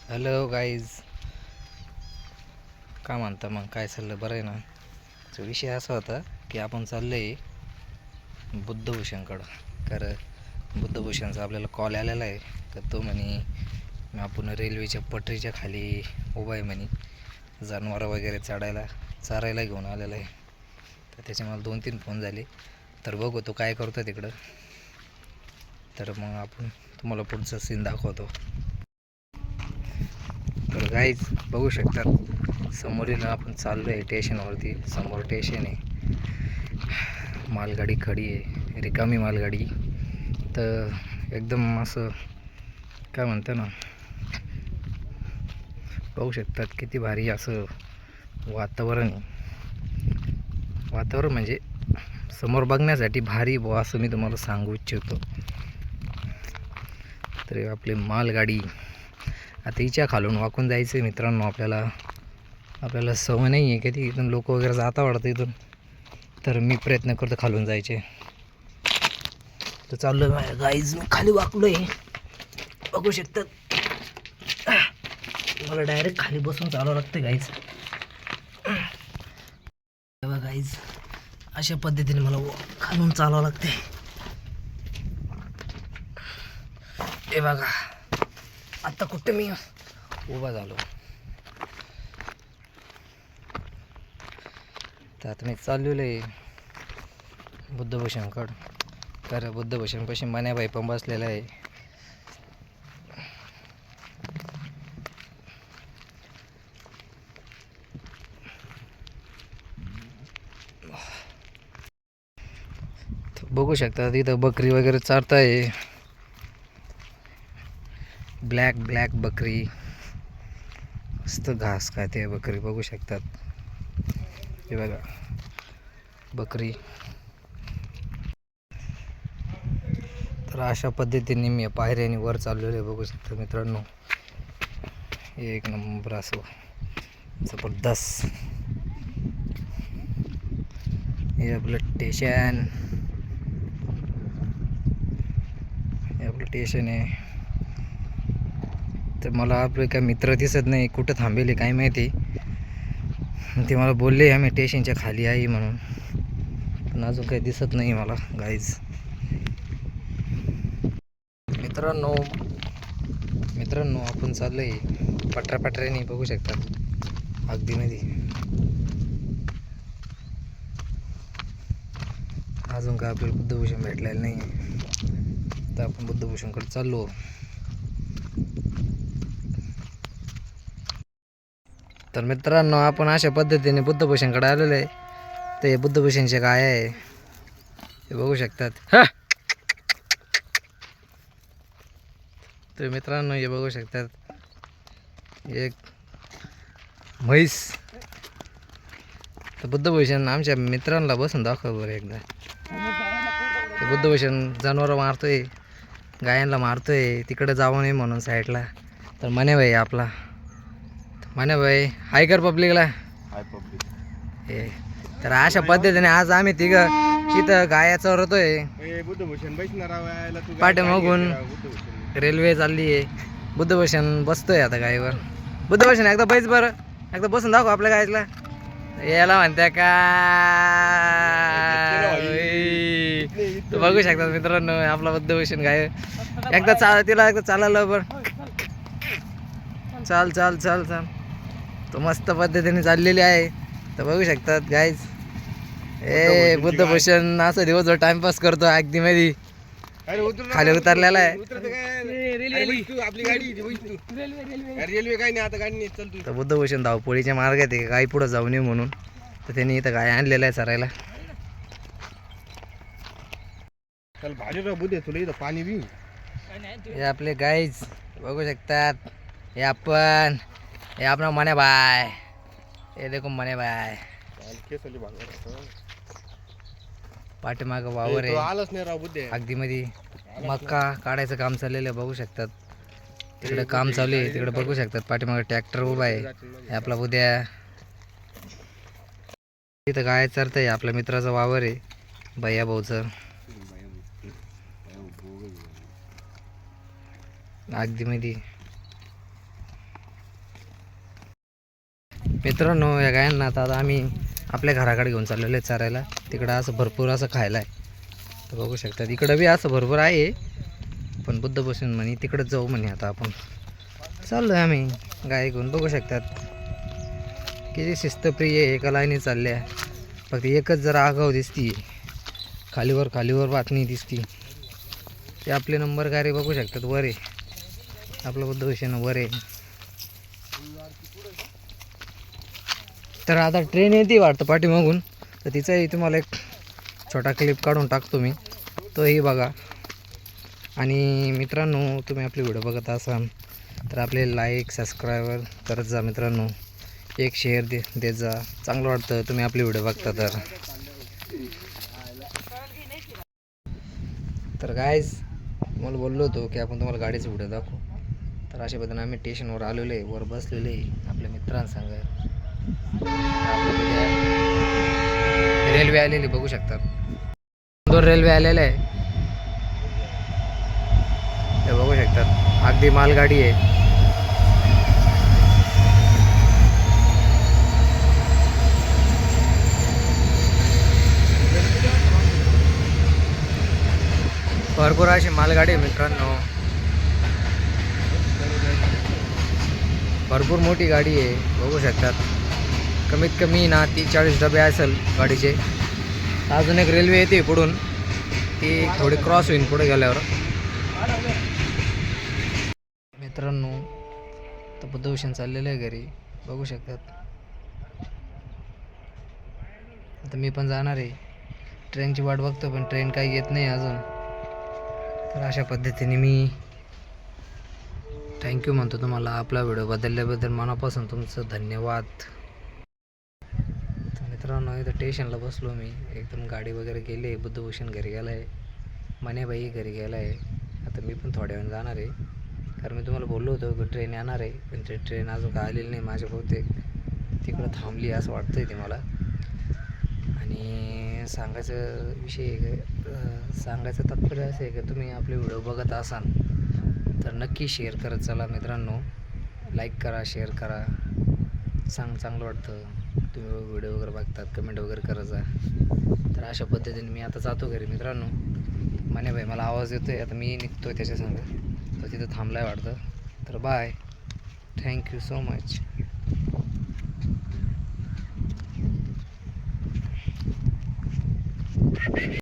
Hello guys, काय म्हणता मग? काय चाललं? बरं आहे ना? तो विषय असा होता की आपण चाललो आहे बुद्धभूषणकडं. कारण बुद्धभूषणचा आपल्याला कॉल आलेला आहे. तर तो म्हणे आपण रेल्वेच्या पटरीच्या खाली उभा आहे म्हणे, जनावरं वगैरे चारायला घेऊन आलेला आहे. तर त्याचे मला 2-3 फोन झाले. तर बघू तो काय करतो तिकडं. तर मग आपण तुम्हाला पुढचा सीन दाखवतो. तर गाईज बघू शकतात, समोरील आपण चाललो आहे स्टेशनवरती. समोर स्टेशन आहे, मालगाडी खडी आहे, रिकामी मालगाडी. तर एकदम असं काय म्हणतं ना, बघू शकतात किती भारी असं वातावरण म्हणजे समोर बघण्यासाठी भारी बुवा, असं मी तुम्हाला सांगू इच्छितो. तर आपली मालगाडी आता हिच्या खालून वाकून जायचं आहे मित्रांनो. आपल्याला सवय नाही आहे की इथून लोक वगैरे जाता वाटतं इथून. तर मी प्रयत्न करतो खालून जायचे. तर चाललो गाईज, मी खाली वाकलो आहे, बघू शकतात. मला डायरेक्ट खाली बसून चालावं लागतं गाईज. तेव्हा गाईज अशा पद्धतीने मला खालून चालावं लागते. हे बघा, आता कुठे मी उभा झालो. तर आता मी चाललेलो आहे बुद्धभूषणकडं. तर बुद्धभूषणपाशी मन्याबाई पण बसलेला आहे. बघू शकता तिथं बकरी वगैरे चारताय. ब्लॅक बकरी, मस्त घास खाते बकरी, बघू शकतात. हे बघा बकरी. तर अशा पद्धतीने मी पायऱ्याने वर चाललेलो आहे, बघू शकता मित्रांनो. एक नंबर असं जबरदस्त. हे आपलं स्टेशन आहे. तर मला आपले काय मित्र दिसत नाही, कुठं थांबेले काय माहिती. ते मला बोलले आम्ही स्टेशनच्या खाली आहे म्हणून, पण अजून काही दिसत नाही मला गाईज. मित्रांनो आपण चाललो आहे पटऱ्याने, बघू शकतात अगदी मध्ये. अजून काय आपल्याला बुद्धभूषण भेटलेलं नाही, तर आपण बुद्धभूषणकडे चाललो. तर मित्रांनो आपण अशा पद्धतीने बुद्धभूषणकडे आलेलो आहे. ते बुद्धभूषणचे गाय आहे, हे बघू शकतात. तर मित्रांनो हे बघू शकतात, एक म्हैस. तर बुद्धभूषण आमच्या मित्रांना बसून दाखव बरं एकदा. बुद्धभूषण जनावर मारतोय, गायांना मारतोय, तिकडे जाऊ नये म्हणून साईडला. तर मन्याबाई आपला मन्याबाई हाय कर पब्लिकला. हे तर अशा पद्धतीने आज आम्ही तिथं गाया चरवतोय. पाठीमागून रेल्वे चालली आहे. बुद्धभूषण बसतोय आता गायीवर. बुद्धभूषण एकदा बैस बरं, एकदा बसून दाखव आपल्या गायला. याला म्हणत्या का? तर बघू शकतात मित्रांनो आपला बुद्धभूषण गाय. एकदा चालायला बरं. चाल. तो मस्त पद्धतीने चाललेली आहे. तर बघू शकतात गाईज. बुद्धभूषण असं दिवसभर टाइमपास करतो अगदी मध्ये. खाली उतरलेला आहे. तर बुद्धभूषण धावपोळीच्या मार्गात आहे, गाई पुढे जाऊ नये म्हणून. तर त्यांनी इथं गाय आणलेला आहे चरायला. पाणी बी हे आपले गाईज बघू शकतात. हे आपला मने बाय. हे देखो मने बाय. पाठीमाग वावर आहे अगदी मध्ये. मक्का काढायचं काम चाललेलं आहे, बघू शकतात. तिकडे काम चालू आहे, तिकडे बघू शकतात पाठीमागे ट्रॅक्टर उभा आहे. हे आपला उद्या तिथं गाय चरतंय. आपल्या मित्राचा वावर आहे, भैया भाऊचं. अगदी मध्ये मित्रांनो या गायांना आता आम्ही आपल्या घराकडे घेऊन चाललेलो आहे चारायला. तिकडं असं भरपूर असं खायला आहे, तर बघू शकतात. इकडं बी असं भरपूर आहे, पण बुद्ध बसून म्हणे तिकडंच जाऊ म्हणे. आता आपण चाललो आहे आम्ही गाय घेऊन. बघू शकतात किती शिस्तप्रिय आहे, एका लाईनी चालल्या. फक्त एकच जरा आगाव दिसती, खालीवर बातमी दिसती. ते आपले नंबर गारे बघू शकतात वर आहे, आपलं बुद्ध भूषण वर आहे. तर आता ट्रेन येते वाटतं पाठीमागून, तर तिचाही तुम्हाला एक छोटा क्लिप काढून टाकतो मी, तोही बघा. आणि मित्रांनो तुम्ही आपली व्हिडिओ बघत असाल तर आपले लाईक सबस्क्राईबर करत जा मित्रांनो. एक शेअर देत जा, चांगलं वाटतं तुम्ही आपली व्हिडिओ बघता तर गाईज मला बोललो होतो की आपण तुम्हाला गाडीचा व्हिडिओ दाखवू. तर अशा पद्धतीने आम्ही स्टेशनवर आलेलो आहे, वर बसलेले आपल्या मित्रांसंग. रेल्वे आलेली बघू शकतात, 2 रेल्वे आलेले आहे ते बघू शकतात. अगदी मालगाडी आहे. भरपूर अशी मालगाडी आहे मित्रांनो, भरपूर मोठी गाडी आहे बघू शकतात. कमीत कमी ना 30-40 डबे असेल गाडीचे. अजून एक रेल्वे येते पुढून, ती थोडी क्रॉस होईल पुढे गेल्यावर. मित्रांनो तर बुद्धभूषण चाललेलं आहे घरी बघू शकतात. आता मी पण जाणार आहे, ट्रेनची वाट बघतो पण ट्रेन काही येत नाही अजून. तर अशा पद्धतीने मी थँक्यू म्हणतो तुम्हाला. आपला व्हिडिओ बदलल्याबद्दल मनापासून तुमचं धन्यवाद. तर मित्रांनो इथं स्टेशनला बसलो मी, एकदम गाडी वगैरे गेली आहे. बुद्धभूषण घरी गेला आहे, मनेबाई घरी गेला आहे. आता मी पण थोड्या वेळ जाणार आहे, कारण मी तुम्हाला बोललो होतो की ट्रेन येणार आहे, पण ते ट्रेन अजून काय आलेली नाही. माझ्या बहुतेक तिकडं थांबली असं वाटतंय ते मला. आणि सांगायचं तात्पर्य असं आहे की तुम्ही आपले व्हिडिओ बघत असाल तर नक्की शेअर करत चला मित्रांनो. लाईक करा, शेअर करा, चांगलं वाटतं. तुम्ही व्हिडिओ वगैरे बघतात, कमेंट वगैरे करत जा. तर अशा पद्धतीने मी आता जातो घरी मित्रांनो. म्हणे भाई मला आवाज येतो आहे, आता मी निघतो त्याच्या संग, तर तिथं थांबला आहे वाटतं. तर बाय, थँक्यू सो मच.